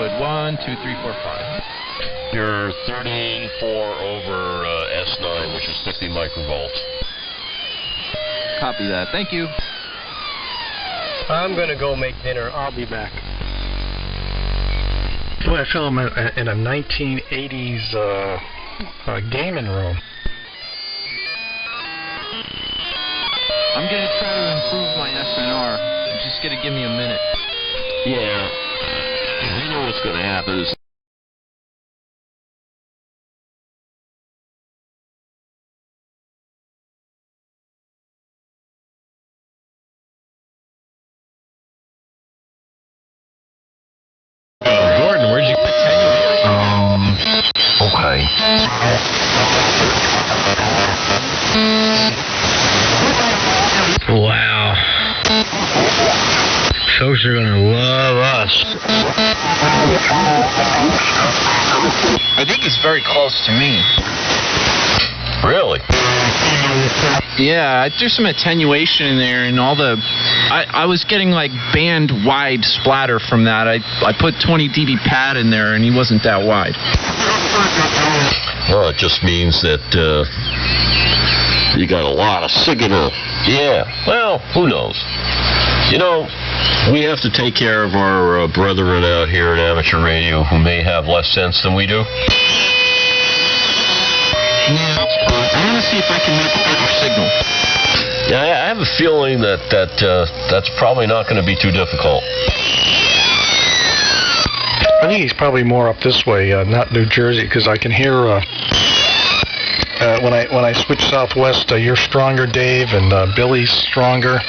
Beechwood, 1, 2, 3, 4, 5. You're 34 over S9, which is 50 microvolts. Copy that. Thank you. I'm going to go make dinner. I'll be back. Boy, I feel I'm in a 1980s gaming room. I'm going to try to improve my FNR. Just going to give me a minute. Yeah. You know what's going to happen is... Gordon, where'd you get Okay. Wow. Folks are gonna love us. I think it's very close to me. Really? Yeah, I threw some attenuation in there and all the... I was getting like band-wide splatter from that. I put 20 dB pad in there and he wasn't that wide. Well, it just means that you got a lot of signal. Yeah, well, who knows? You know, we have to take care of our brethren out here in amateur radio who may have less sense than we do. Yeah, I want to see if I can make a better signal. Yeah, I have a feeling that's probably not going to be too difficult. I think he's probably more up this way, not New Jersey, because I can hear when I switch southwest, you're stronger, Dave, and Billy's stronger.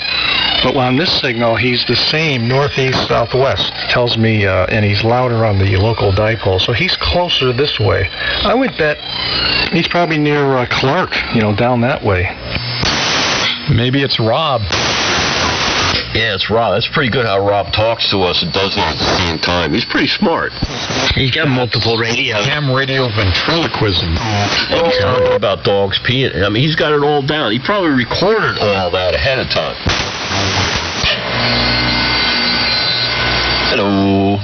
But on this signal, he's the same northeast southwest. Tells me, and he's louder on the local dipole, so he's closer this way. I would bet he's probably near Clark, down that way. Maybe it's Rob. Yeah, it's Rob. That's pretty good how Rob talks to us and does it at the same time. He's pretty smart. He's got multiple radios. Ham radio ventriloquism. And he's talking about dogs peeing. I mean, he's got it all down. He probably recorded all that ahead of time. Hello.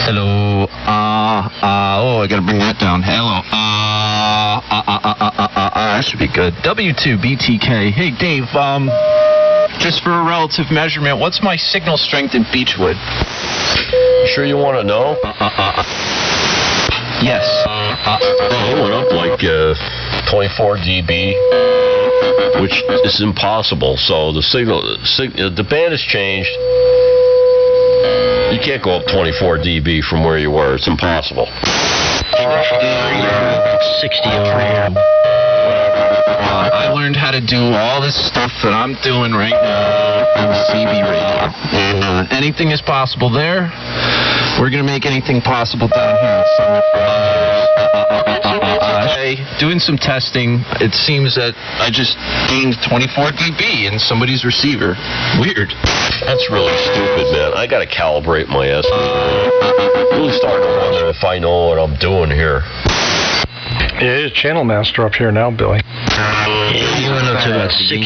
Hello. Oh, I gotta bring that down. Hello. That should be good. W2BTK. Hey, Dave, just for a relative measurement, what's my signal strength in Beechwood? You sure you want to know? Yes. It went up like 24 dB, which is impossible. So the the band has changed. You can't go up 24 dB from where you were. It's impossible. 60 over here. I learned how to do all this stuff that I'm doing right now on CB radio. And anything is possible there. We're going to make anything possible down here. Doing some testing, it seems that I just gained 24 dB in somebody's receiver. Weird. That's really stupid, man. I got to calibrate my estimator. Really starting to wonder if I know what I'm doing here. Yeah, he's a channel master up here now, Billy. Yeah, you went up to about 60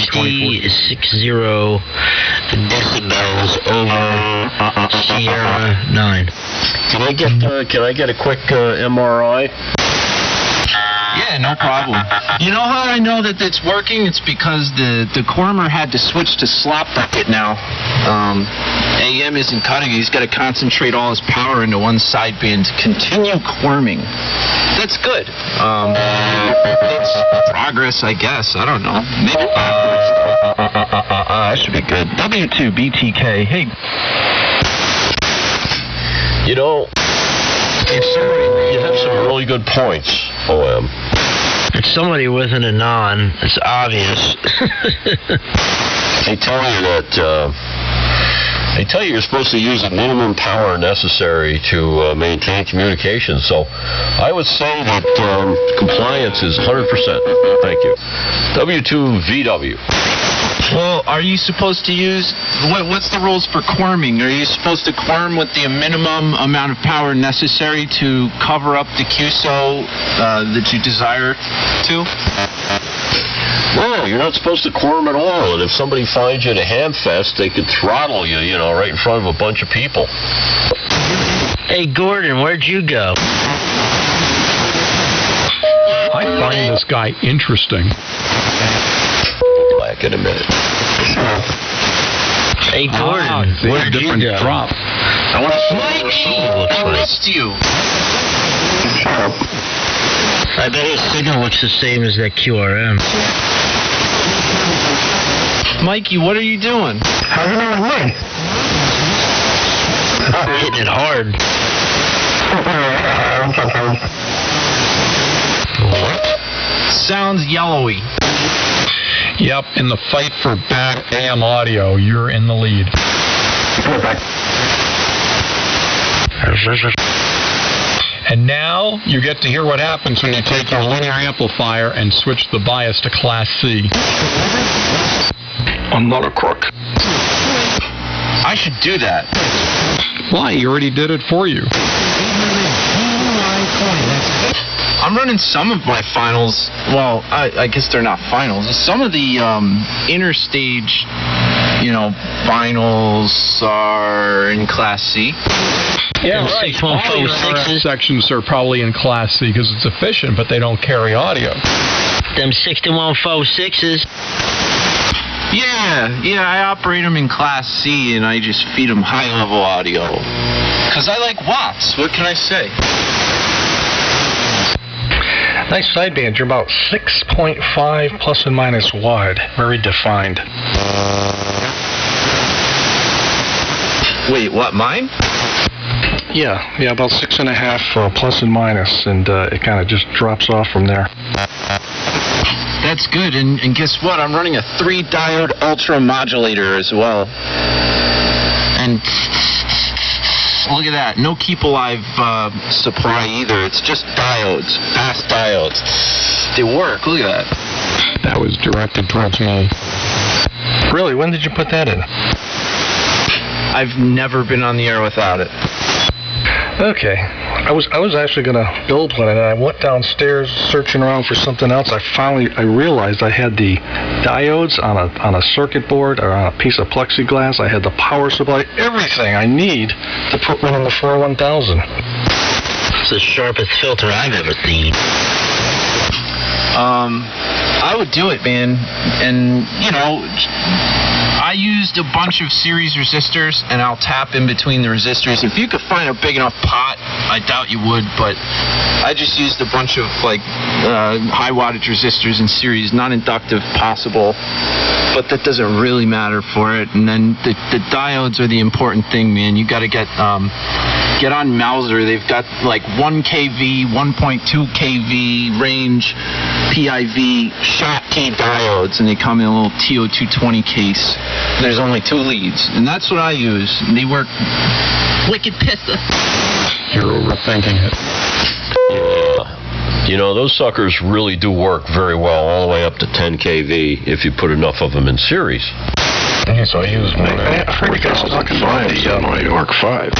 decibels over Sierra 9. Can I get a quick MRI? Yeah, no problem. You know how I know that it's working? It's because the Cormer had to switch to slop bucket now. AM isn't cutting it. He's got to concentrate all his power into one sideband to continue corming. That's good. It's progress, I guess. I don't know. Maybe that should be good. W2BTK. Hey. You know, you have some really good points, OM. It's somebody with an anon. It's obvious. They tell you that you're supposed to use the minimum power necessary to maintain communication. So I would say that compliance is 100%. Thank you. W2VW. Well, are you supposed to use... What's the rules for quorming? Are you supposed to quorm with the minimum amount of power necessary to cover up the QSO that you desire to? No, you're not supposed to quorum at all. And if somebody finds you at a ham fest, they could throttle you, right in front of a bunch of people. Hey, Gordon, where'd you go? I find this guy interesting. Back in a minute. Hey, Gordon, where'd you go? Drop. I missed you. I bet his signal looks the same as that QRM. Mikey, what are you doing? Hitting it hard. What? Sounds yellowy. Yep, in the fight for bad AM audio, you're in the lead. And now you get to hear what happens when you take your linear amplifier and switch the bias to Class C. I'm not a crook. I should do that. Why? You already did it for you. I'm running some of my finals. Well, I guess they're not finals. Some of the interstage, finals are in Class C. Yeah, right. 6146s. Sections are probably in Class C because it's efficient, but they don't carry audio. Them 6146s. Yeah, I operate them in Class C, and I just feed them high-level audio. Because I like watts. What can I say? Nice sideband. You're about 6.5 plus and minus wide. Very defined. Wait, what, mine? Yeah, about 6.5 plus and minus, and it kind of just drops off from there. That's good, and guess what? I'm running a 3-diode ultra modulator as well. And look at that. No Keep Alive supply either. It's just diodes, fast diodes. They work. Look at that. That was directed towards me. Really? When did you put that in? I've never been on the air without it. Okay. I was actually going to build one, and I went downstairs searching around for something else. I realized I had the diodes on a circuit board or on a piece of plexiglass. I had the power supply, everything I need to put one in the 41000. It's the sharpest filter I've ever seen. I would do it, man. And, I used a bunch of series resistors, and I'll tap in between the resistors. If you could find a big enough pot, I doubt you would, but I just used a bunch of, high wattage resistors in series, non-inductive possible, but that doesn't really matter for it. And then the diodes are the important thing, man. You got to get on Mauser. They've got, 1 kV, 1.2 kV range PIV Schottky diodes, and they come in a little TO220 case. There's only 2 leads, and that's what I use. And they work wicked pissa. You're overthinking it. Yeah. Those suckers really do work very well, all the way up to 10 kV if you put enough of them in series. So I used one. I heard you guys talking about the my Arc 5.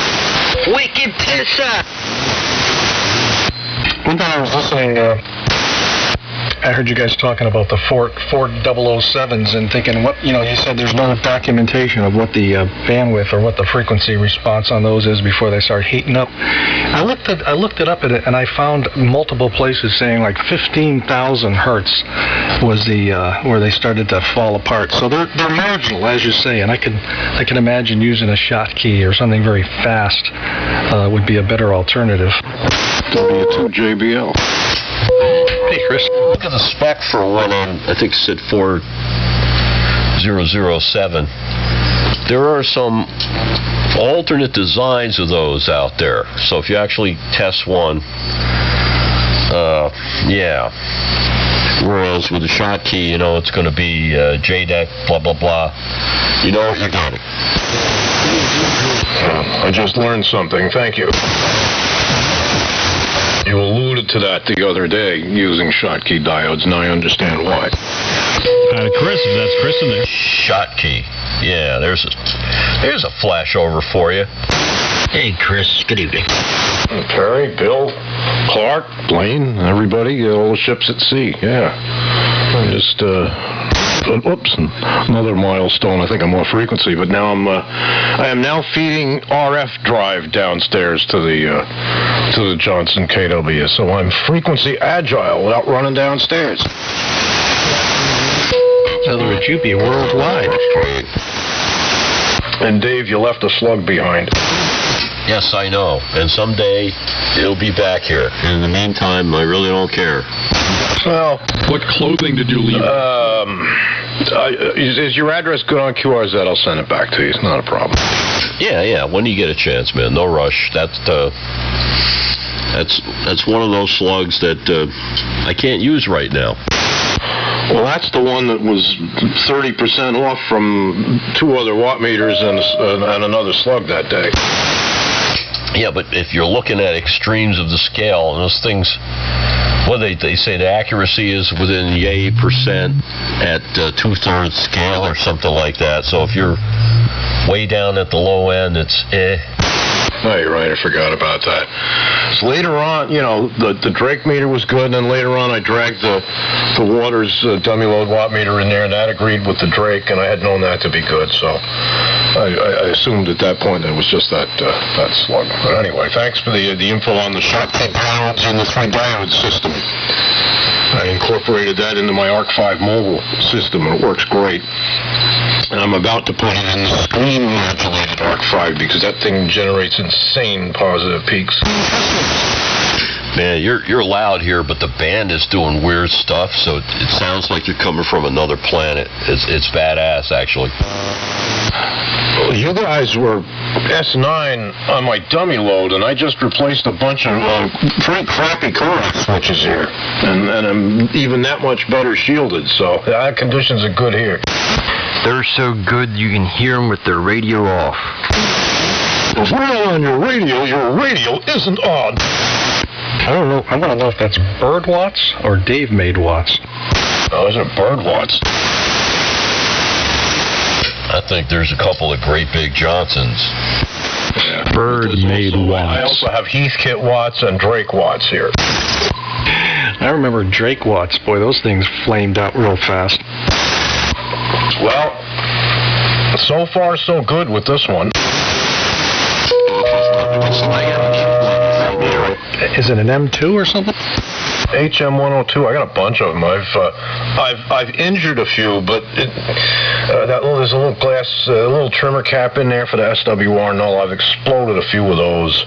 Wicked pissa! One time I was listening, I heard you guys talking about the Ford 007s and thinking, you said there's no documentation of what the bandwidth or what the frequency response on those is before they start heating up. I looked it up and I found multiple places saying 15,000 hertz was the where they started to fall apart. So they're marginal, as you say, and I can imagine using a Schottky or something very fast would be a better alternative. W2 JBL. Hey, Chris. Look at the spec for one on, I think it's at 4007. There are some alternate designs of those out there. So if you actually test one, yeah. Whereas with the Schottky, it's going to be JDEC, blah, blah, blah. You know what you're getting. I just learned something. Thank you. You alluded to that the other day, using Schottky diodes. Now I understand why. Chris, that's Chris in there. Schottky. Yeah, there's a flashover for you. Hey, Chris. Good evening. Terry, Bill, Clark, Blaine, everybody, all the ships at sea. Yeah. Just Oops, another milestone. I think I'm off frequency, but now I am now feeding RF drive downstairs to the Johnson KW, so I'm frequency agile without running downstairs. In other words, you'd be worldwide. And Dave, you left a slug behind. Yes, I know. And someday it'll be back here. In the meantime, I really don't care. Well, What clothing did you leave? is your address good on QRZ? I'll send it back to you. It's not a problem. Yeah. When you get a chance, man. No rush. That's one of those slugs that I can't use right now. Well, that's the one that was 30% off from 2 other watt meters and another slug that day. Yeah, but if you're looking at extremes of the scale, and those things, well, they say the accuracy is within yay percent at 2/3 scale or something like that. So if you're way down at the low end, it's No, you're right. I forgot about that. So later on, the Drake meter was good, and then later on I dragged the Waters dummy load watt meter in there, and that agreed with the Drake, and I had known that to be good, so I assumed at that point it was just that slug. But anyway, thanks for the info on the Schottky diodes and the 3-diode system. I incorporated that into my ARC-V mobile system, and it works great. And I'm about to put it in the screen modulated ARC-V because that thing generates insane positive peaks. man, you're loud here, but the band is doing weird stuff, so it sounds like you're coming from another planet. It's badass, actually. Well, you guys were S9 on my dummy load, and I just replaced a bunch of pretty crappy coax switches here, and I'm even that much better shielded, so the conditions are good here. They're so good you can hear them with their radio off. If we're not on your radio isn't on. I don't know. I want to know if that's Bird watts or Dave made watts. Oh, is it Bird watts? I think there's a couple of great big Johnsons. Yeah. Bird made I watts. also have Heathkit watts and Drake watts here. I remember Drake watts. Boy, those things flamed out real fast. Well, so far so good with this one. Is it an M2 or something? HM102. I got a bunch of them. I've injured a few, but there's a little glass, a little trimmer cap in there for the SWR null. I've exploded a few of those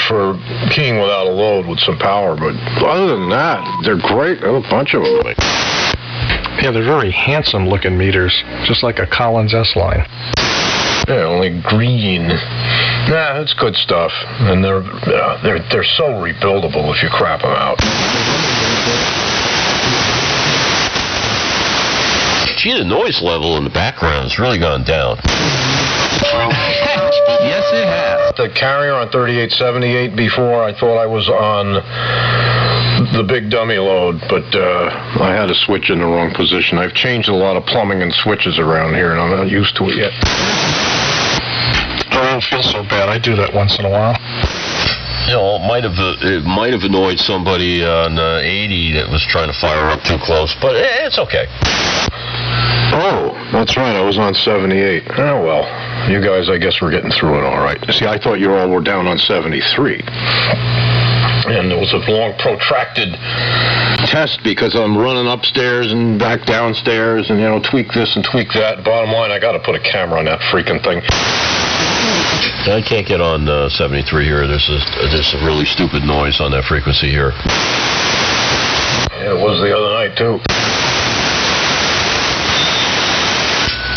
for keying without a load with some power. But other than that, they're great. I have a bunch of them. Yeah, they're very handsome looking meters, just like a Collins S-line. Yeah, only green. Nah, it's good stuff, and they're so rebuildable if you crap them out. Gee, the noise level in the background has really gone down. Yes, it has. The carrier on 3878 before, I thought I was on the big dummy load, but I had a switch in the wrong position. I've changed a lot of plumbing and switches around here, and I'm not used to it yet. I don't feel so bad. I do that once in a while. You know, it might have annoyed somebody on 80 that was trying to fire up too close, but it's okay. Oh, that's right. I was on 78. Oh, well. You guys, I guess we're getting through it all right. See, I thought you all were down on 73. And it was a long, protracted test because I'm running upstairs and back downstairs and, tweak this and tweak that. Bottom line, I got to put a camera on that freaking thing. I can't get on 73 here. There's a really stupid noise on that frequency here. Yeah, it was the other night, too.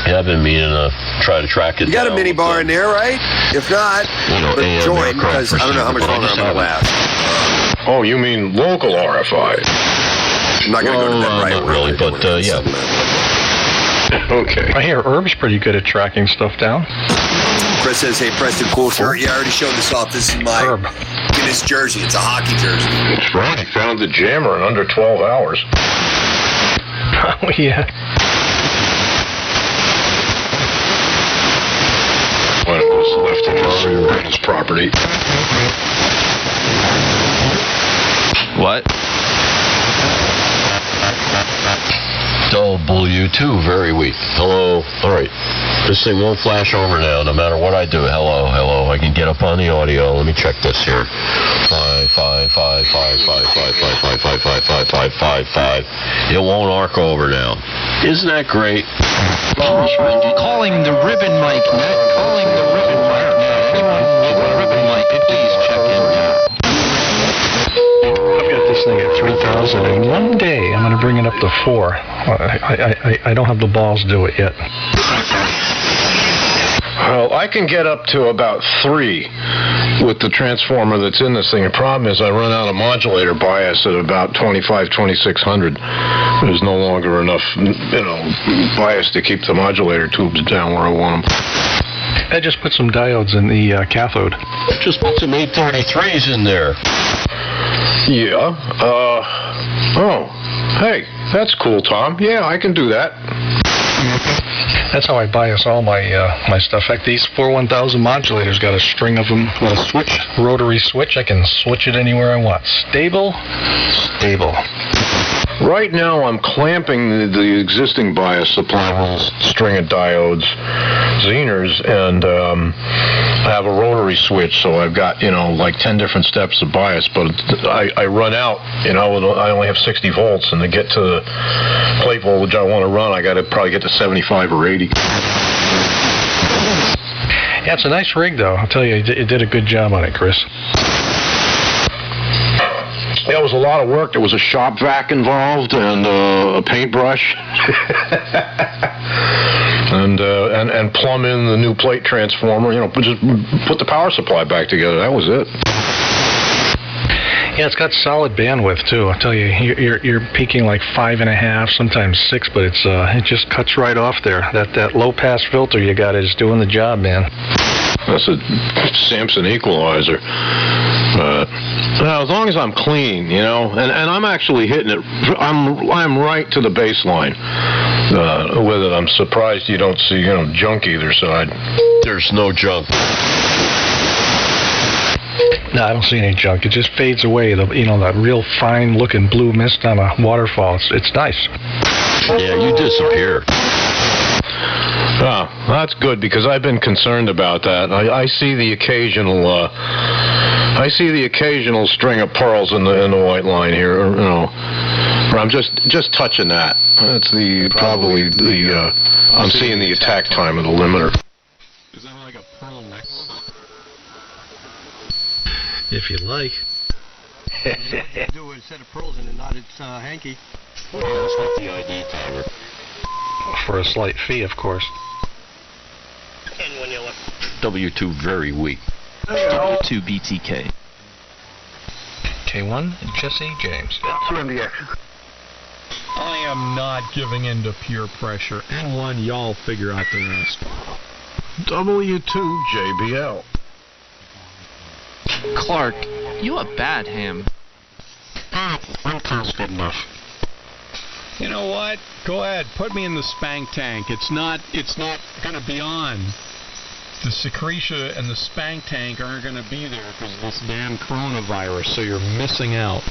Yeah, I've been meaning to try to track it. You got a mini bar in there, right? If not, join, because I don't know how much longer I'm going to last. Oh, you mean local RFI? I'm not going to go to that right not really, but yeah. Okay. I hear Herb's pretty good at tracking stuff down. Chris says, hey, Preston, cool shirt. Yeah, I already showed this off. This is my Herb. Guinness jersey. It's a hockey jersey. That's right. He found the jammer in under 12 hours. Oh, yeah. When it was left in his property. What? W2, very weak. Hello. All right. This thing won't flash over now, no matter what I do. Hello, hello. I can get up on the audio. Let me check this here. 5, 5, 5, 5, 5, 5, 5, 5, 5, 5, 5, 5, 5. It won't arc over now. Isn't that great? Calling the ribbon mic net. Calling the ribbon mic net. Anyone with a ribbon mic, please check in now. I've got this thing at 3,000, and one day I'm going to bring it up to 4. I don't have the balls to do it yet. Well, I can get up to about 3 with the transformer that's in this thing. The problem is I run out of modulator bias at about 2600. There's no longer enough, bias to keep the modulator tubes down where I want them. I just put some diodes in the cathode. Just put some 833s in there. Yeah. Hey, that's cool, Tom. Yeah, I can do that. That's how I bias all my my stuff. In fact, these 41000 modulators got a string of them with a switch, rotary switch. I can switch it anywhere I want. Stable. Right now, I'm clamping the existing bias supply with a string of diodes, Zehners, and I have a rotary switch, so I've got, like 10 different steps of bias, but I run out, I only have 60 volts, and to get to the plate voltage I want to run, I got to probably get to 75 or 80. Yeah, it's a nice rig, though. I'll tell you, it did a good job on it, Chris. It was a lot of work. There was a shop vac involved and a paintbrush, and plumb in the new plate transformer. Just put the power supply back together. That was it. Yeah, it's got solid bandwidth too. I'll tell you, you're peaking like 5.5, sometimes 6, but it just cuts right off there. That low pass filter you got is doing the job, man. That's a Samson equalizer. Now, as long as I'm clean, and I'm actually hitting it, I'm right to the baseline with it. I'm surprised you don't see, junk either side. There's no junk. No, I don't see any junk. It just fades away. That real fine-looking blue mist on a waterfall. It's nice. Yeah, you disappear. Oh, that's good because I've been concerned about that. I see the occasional string of pearls in the white line here. Or I'm just touching that. That's probably the I'm seeing the attack time of the limiter. Is that like a pearl necklace? If you like. Do a set of pearls in it, not its hanky. That's not the ID timer. For a slight fee, of course. And when you look. W2 very weak. W2 BTK. K1, Jesse James. I am not giving in to peer pressure. N1, y'all figure out the rest. W2 JBL. Clark, you a bad ham. One time's good enough. You know what? Go ahead. Put me in the spank tank. It's not going to be on. The Secretia and the spank tank aren't going to be there because of this damn coronavirus, so you're missing out.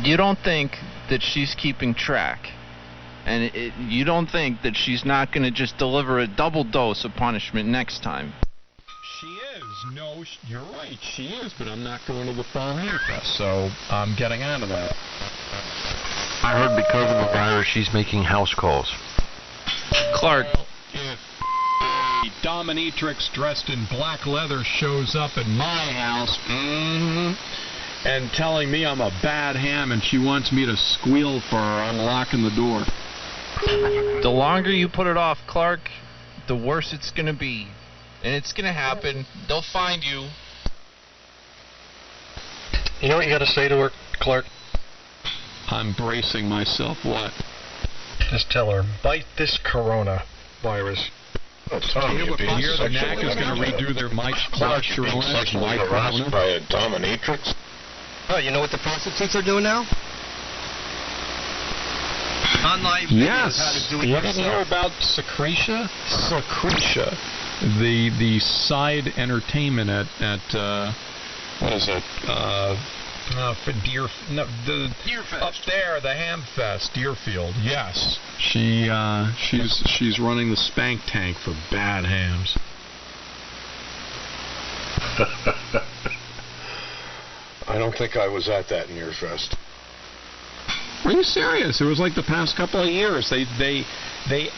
You don't think that she's keeping track, and you don't think that she's not going to just deliver a double dose of punishment next time. She is. No, you're right. She is, but I'm not going to the fall handcuffs, so I'm getting out of that. I heard because of the virus, she's making house calls. Clark. If a dominatrix dressed in black leather shows up at my house, and telling me I'm a bad ham and she wants me to squeal for her, I'm locking the door. The longer you put it off, Clark, the worse it's going to be. And it's going to happen. They'll find you. You know what you got to say to her, Clark? I'm bracing myself. What? Just tell her, bite this coronavirus. Oh, Tom, Here the NAC is going to redo their mic structure on it. By a dominatrix? Oh, you know what the prostitutes are doing now? Online Yes. how to do it You didn't hear about Secretia? Secretia. The side entertainment at what is it? For Deerfest. Up there, the Hamfest, Deerfield. Yes, she's running the spank tank for bad hams. I don't think I was at that Deerfest. Are you serious? It was like the past couple of years. They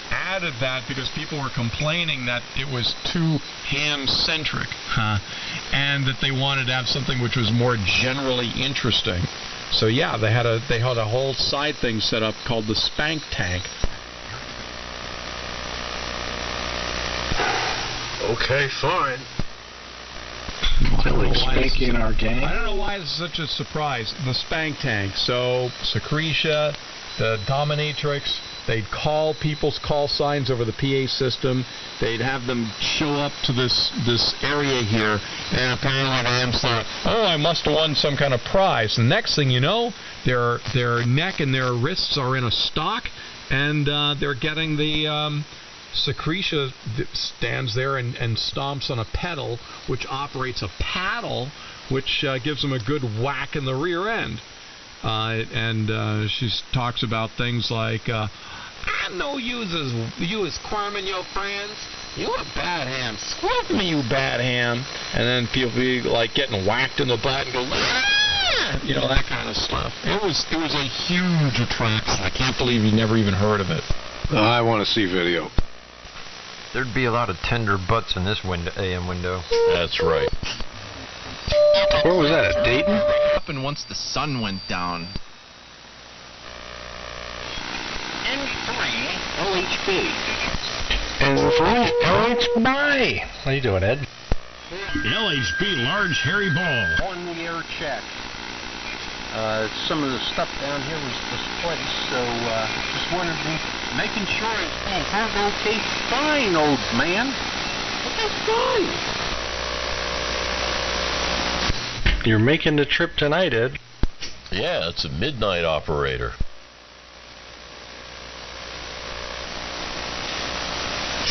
added that because people were complaining that it was too ham-centric, and that they wanted to have something which was more generally interesting. So yeah, they had a whole side thing set up called the Spank Tank. Okay, fine. Spanking our gang. I don't know why it's such a surprise. The Spank Tank. So Secretia, the Dominatrix, they'd call people's call signs over the PA system. They'd have them show up to this area here, and apparently the hams thought, oh, I must have won some kind of prize. The next thing you know, their neck and their wrists are in a stock, and they're getting the Secretia stands there and stomps on a pedal, which operates a paddle, which gives them a good whack in the rear end. She talks about things like, I know you as Corman, your friends. You a bad ham. Squirt me, you bad ham. And then people be like getting whacked in the butt and go, ah! You know, that kind of stuff. It was a huge attraction. I can't believe you never even heard of it. I want to see video. There'd be a lot of tender butts in this AM window. That's right. Where was that, at Dayton? Happened once the sun went down. N3 LHB. N3 LHB. How you doing, Ed? LHB large hairy ball. On the air check. Some of the stuff down here was displaced, so just wanted to be making sure it's okay. Fine, old man. Okay, fine. You're making the trip tonight, Ed. Yeah, it's a midnight operator.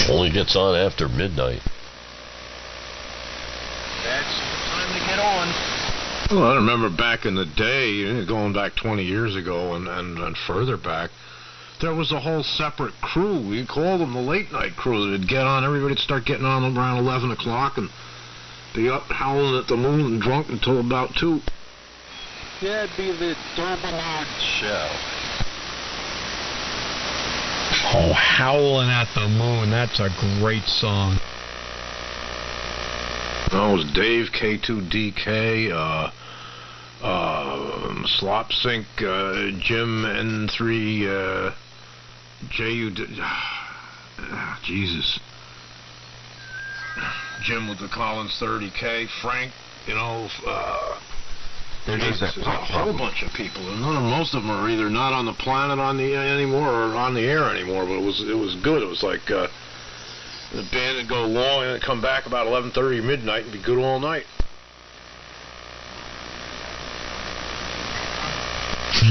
Only gets on after midnight. That's the time to get on. Well, I remember back in the day, going back 20 years ago and further back, there was a whole separate crew. We called them the late night crew. They'd get on, everybody would start getting on around 11 o'clock and be up howling at the moon and drunk until about 2. Yeah, it'd be the Durbinard show. Oh, Howling at the Moon. That's a great song. That was Dave, K2DK, Slop Sink, Jim, N3, JU, Jesus. Jim with the Collins 30K, Frank, there's a whole bunch of people, and most of them are either not on the planet anymore or on the air anymore. But it was good. It was like the band would go long and then come back about 11:30 midnight and be good all night.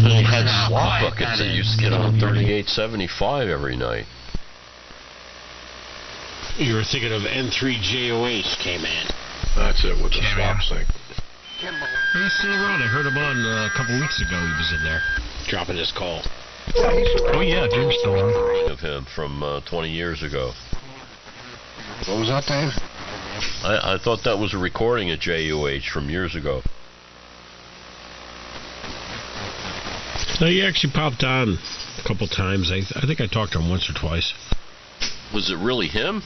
They had slot buckets that used to get on 3875 every night. You were thinking of N3JOH came in. That's it with the Slop Sink. He's still around. I heard him on a couple weeks ago. He was in there dropping his call. Oh yeah, Jim's still on. Of him from 20 years ago. What was that, Dave? I thought that was a recording of JUH from years ago. No, he actually popped on a couple times. I think I talked to him once or twice. Was it really him?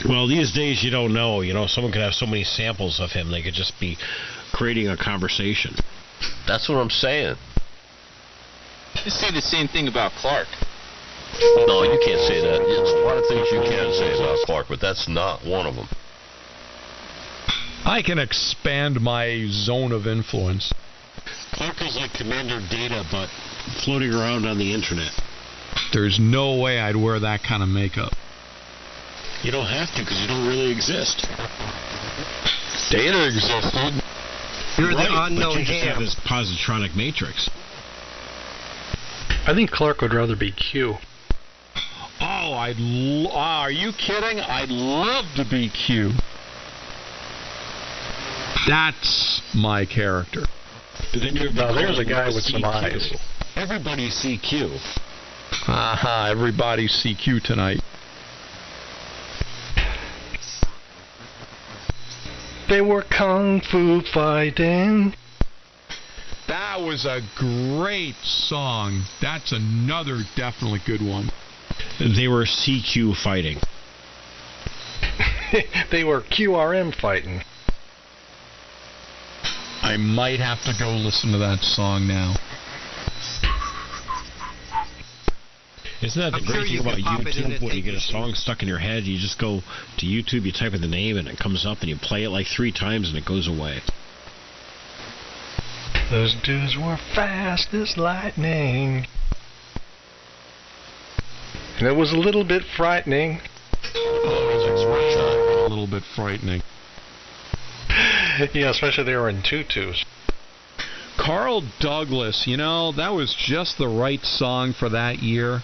Well, these days you don't know. Someone could have so many samples of him, they could just be creating a conversation. That's what I'm saying. You say the same thing about Clark. No, you can't say that. There's a lot of things you can say about Clark, but that's not one of them. I can expand my zone of influence. Clark is like Commander Data, but floating around on the internet. There's no way I'd wear that kind of makeup. You don't have to, because you don't really exist. Data existed. You're right, the unknown ham. But you just have this positronic matrix. I think Clark would rather be Q. Oh, are you kidding? I'd love to be Q. That's my character. But then there's a guy with some CQ. eyes. Everybody's CQ. Aha, everybody's CQ tonight. They were kung fu fighting. That was a great song. That's another definitely good one. They were CQ fighting. They were QRM fighting. I might have to go listen to that song now. Isn't that the great thing about YouTube? When you get a song stuck in your head, you just go to YouTube, you type in the name, and it comes up, and you play it like 3 times, and it goes away. Those dudes were fast as lightning. And it was a little bit frightening. A little bit frightening. Yeah, especially they were in tutus. Carl Douglas, that was just the right song for that year.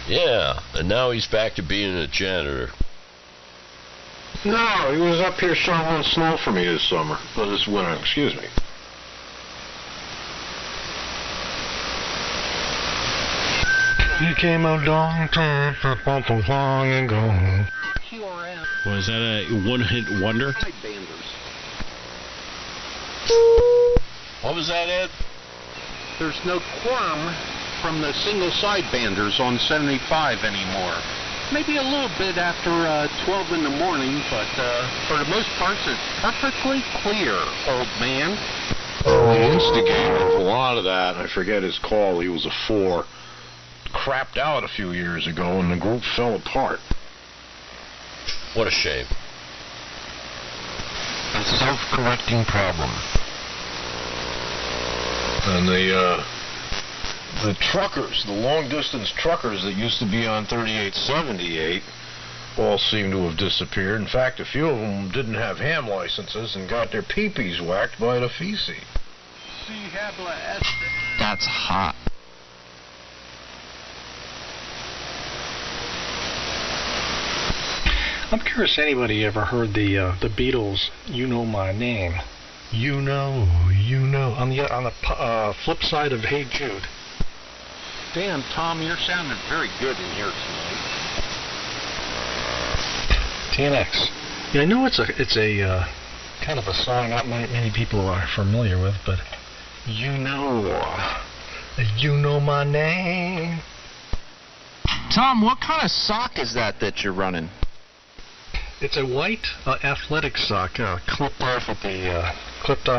Yeah, and now he's back to being a janitor. No, he was up here shoveling snow for me this summer. Well, this winter, excuse me. You came a long time, long ago. Was that a one-hit wonder? What was that, Ed? There's no quorum from the single sidebanders on 75 anymore. Maybe a little bit after 12 in the morning, but for the most part, it's perfectly clear, old man. The instigator of a lot of that, I forget his call, he was a 4, crapped out a few years ago, and the group fell apart. What a shame. A self-correcting problem. And the truckers, the long-distance truckers that used to be on 3878 all seem to have disappeared. In fact, a few of them didn't have ham licenses and got their peepees whacked by the feces. That's hot. I'm curious, anybody ever heard the Beatles' "You Know My Name"? You know, on the flip side of "Hey Jude." Damn, Tom, you're sounding very good in here tonight. TNX. Yeah, I know it's a kind of a song not many people are familiar with, but you know my name. Tom, what kind of sock is that you're running? It's a white athletic sock, clipped off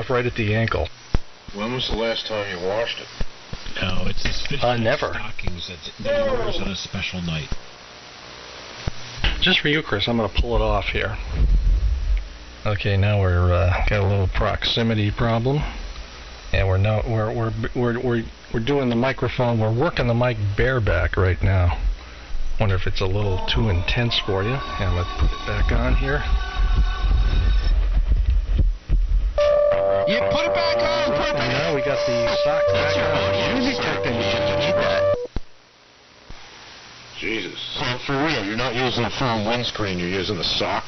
right at the ankle. When was the last time you washed it? No, it's his never. Stockings that he wears on a special night. Just for you, Chris, I'm going to pull it off here. Okay, now we're got a little proximity problem, and we're doing the microphone. We're working the mic bareback right now. Wonder if it's a little too intense for you. And let's put it back on here. You put it back on. And now we got the sock back on. Jesus. So for real, you're not using a full windscreen, you're using a sock?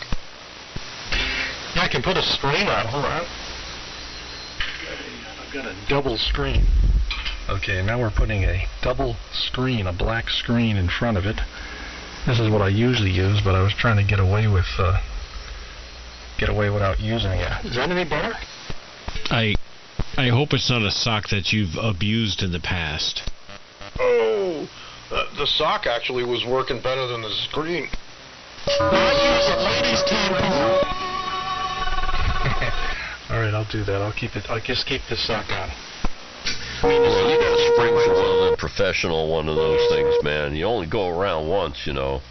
Yeah, I can put a screen on. Hold on. I've got a double screen. Okay, now we're putting a double screen, a black screen in front of it. This is what I usually use, but I was trying to get away without using it. Is that any better? I hope it's not a sock that you've abused in the past. Oh, the sock actually was working better than the screen. All right, I'll do that. I'll just keep the sock on. Well, you got to spring for one of the professional one of those things, man. You only go around once, you know.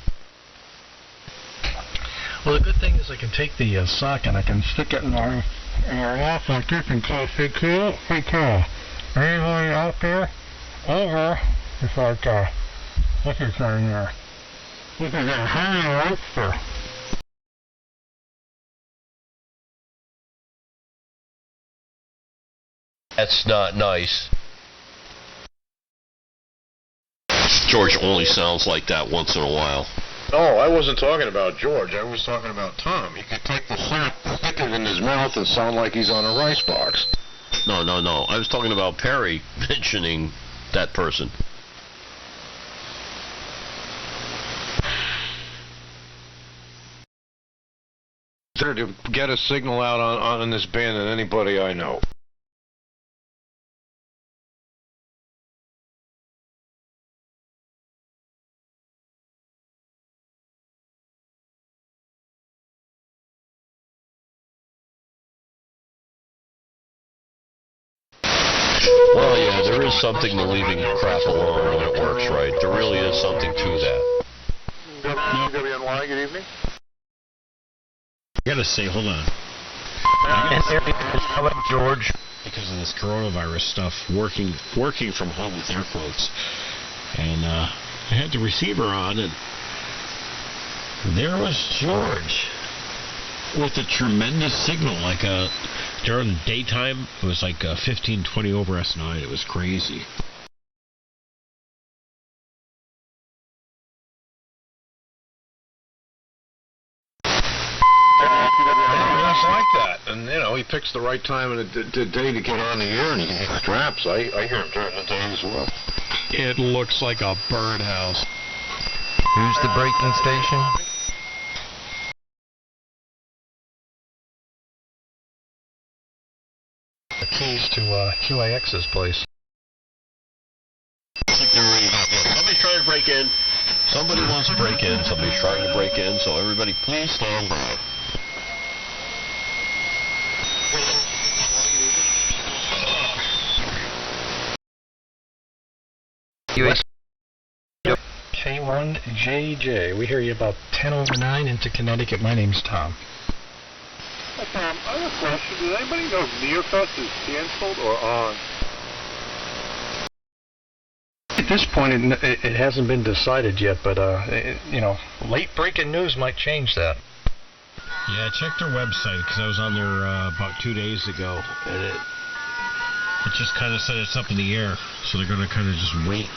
Well, the good thing is I can take the sock and I can stick it in our mouth like this and call, hey, cool. Anybody out there? Over. It's like, what's his name there? This is a honey oyster. That's not nice. George only sounds like that once in a while. No, I wasn't talking about George. I was talking about Tom. He could take the sock, stick it in his mouth, and sound like he's on a rice box. No. I was talking about Perry mentioning that person. Better to get a signal out on this band than anybody I know. Well, yeah, there is something to leaving crap alone when it works right. There really is something to that. WNY, good evening. I gotta say, hold on. How about George? Because of this coronavirus stuff, working from home with air quotes, and I had the receiver on, and there was George with a tremendous signal. Like during the daytime, it was like 15, 20 over S9. It was crazy. And, he picks the right time and the day to get on the air, and he straps. I hear him during the day as well. It looks like a birdhouse. Who's the breaking station? The keys to QAX's place. Somebody's trying to break in. Somebody wants to break in. Somebody's trying to break in. So everybody, please stand by. K1JJ. We hear you about 10 over 9 into Connecticut. My name's Tom. Hi, Tom. I have a question. Does anybody know if Nearfest is canceled or on? At this point, it hasn't been decided yet, but, late breaking news might change that. Yeah, I checked their website because I was on there about 2 days ago, and it just kind of said it's up in the air, so they're going to kind of just wait.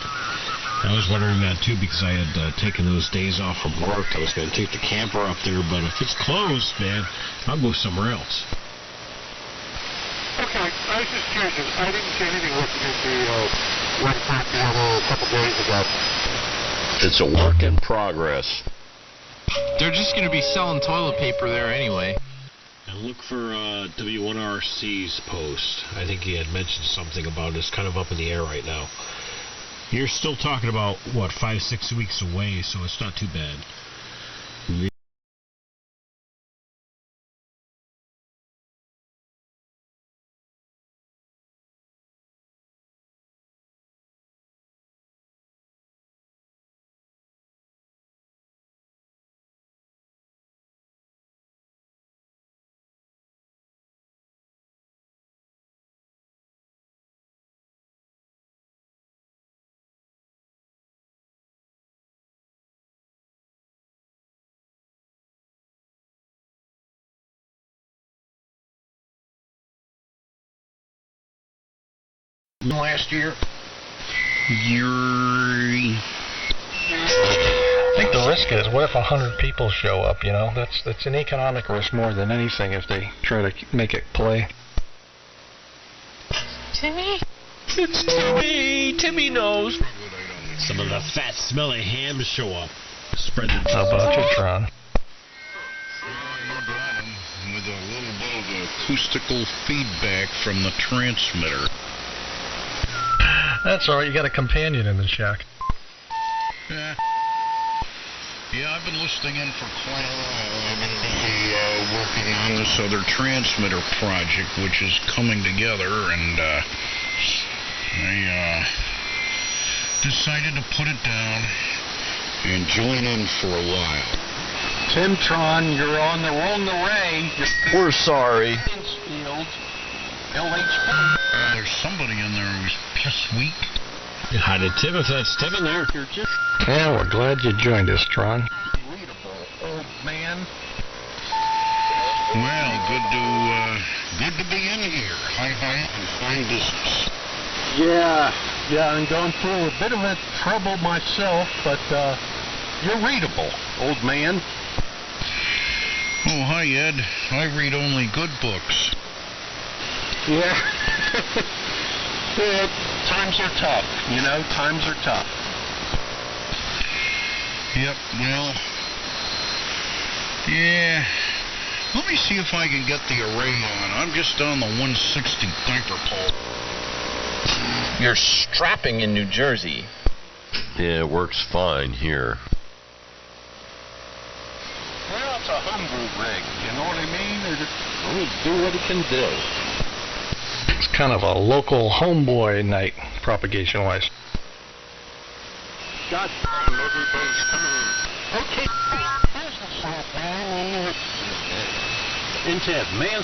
I was wondering that too because I had taken those days off from work. I was going to take the camper up there, but if it's closed, man, I'll go somewhere else. Okay, I was just curious. I didn't see anything looking at the website a couple days ago. It's a work in progress. They're just going to be selling toilet paper there anyway. And look for W1RC's post. I think he had mentioned something about it's kind of up in the air right now. You're still talking about, 5-6 weeks away, so it's not too bad. Last year? I think the risk is, what if 100 people show up, That's an economic risk more than anything if they try to make it play. Timmy? It's Timmy! Timmy knows! Some of the fat, smelly hams show up. Spread the... How about you, Tron? With a little bit of acoustical feedback from the transmitter. That's all right. You got a companion in the shack. Yeah, I've been listening in for quite a while. I've been busy working on this other transmitter project, which is coming together, and I decided to put it down and join in for a while. Tim Tron, you're on the wrong array. We're sorry. There's somebody in there who's piss weak. Hi to Tim, if that's Tim in there. Yeah, we're glad you joined us, Tron. Readable, old man. Well, good to be in here. Hi, and fine business. Yeah, I'm going through a bit of a trouble myself, but you're readable, old man. Oh, hi, Ed. I read only good books. Yeah. Yeah, times are tough, you know, times are tough. Yep, well, yeah. Let me see if I can get the array on. I'm just on the 160 diaper pole. You're strapping in New Jersey. Yeah, it works fine here. Well, it's a homebrew rig, you know what I mean? It'll do what it can do. It's kind of a local homeboy night, propagation-wise. God damn, everybody's coming. Okay, here's the salt, man. Into that man's